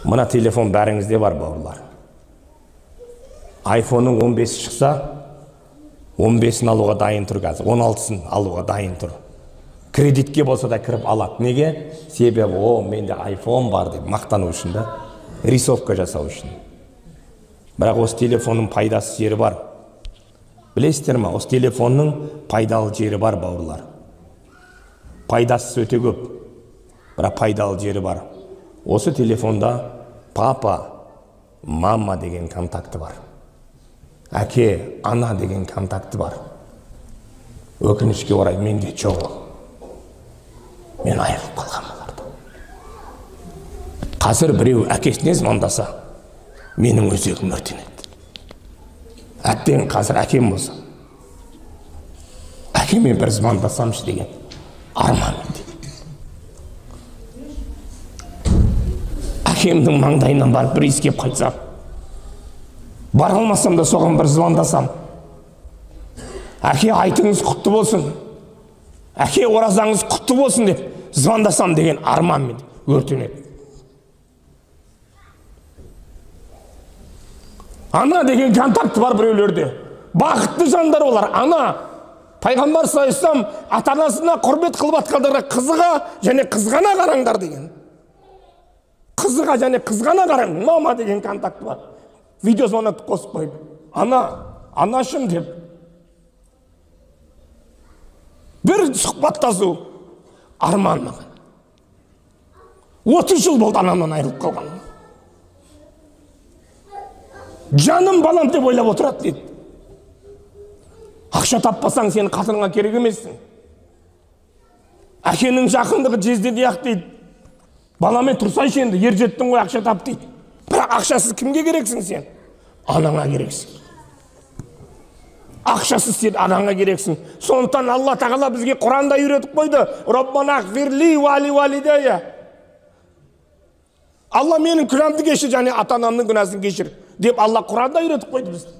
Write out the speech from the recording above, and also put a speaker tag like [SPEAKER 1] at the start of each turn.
[SPEAKER 1] Мына телефон бәріңізде бар, бауырлар. iPhone-ның 15 шықса, 15-ін алуға дайын тұр қазір, 16-сын алуға дайын тұр. Кредитке болса да кіріп алады. Неге? Себебі, менде iPhone бар деп мақтану үшін да, рисовка жасау үшін. Бірақ осы телефонның пайдасы жері бар. Білесіздер ма? Осы телефонның пайдалы жері бар, бауырлар. Пайдасы өте көп, бірақ пайдалы жері бар. Осы телефонда папа, мама деген контакты бар. Әке, ана деген контакты бар. Өкінішке орай менде жоқ. Мен айырылып қалған олардан. Қазір біреу әкесіне звондаса, менің өзегім өртенеді. Әттең қазір әкем болса, әкемен бір звондасамшы деген арман дейді. Әкемнің маңдайынан барып бір иіскеп қайтсам, бара алмасам да соған бір звондасам, әке айтыңыз құтты болсын, әке оразаңыз құтты болсын деп звондасам деген арман мен өртенеді. Ана деген контакты бар біреулерде. Бақытты жандар олар. Ана, пайғамбар саллаллаху ата-анасына құрмет қылып атқандарға қызыға және қызғана қараңдар деген. Қызыға және қызғана қараң. Мама деген контакты бар. Видеозвонок қосып қойып. Ана, анашым деп. Bir сұхбаттасу арман маған. 30 жыл болды анамнан айырылып қалған. Жаным балам деп ойлап отырады дейді. Ақша таппасаң сен қатыныңа керек емессің. Әкенің жақындығы жездеде ақ дейді. Баламен тұрсайшы енді, ер жеттің ғой, ақша тап дейді. Бірақ ақшасыз кімге керексің сен? Анаңа керексің. Ақшасыз сен анаңа керексің. Сондықтан Алла тағала бізге Құранда үйретіп қойды. Роббана ғфирли вали валидайя. Алла менің күнәмді кешір және ата-анамның күнәсін кешір деп Алла Құранда үйретіп қойды бізді.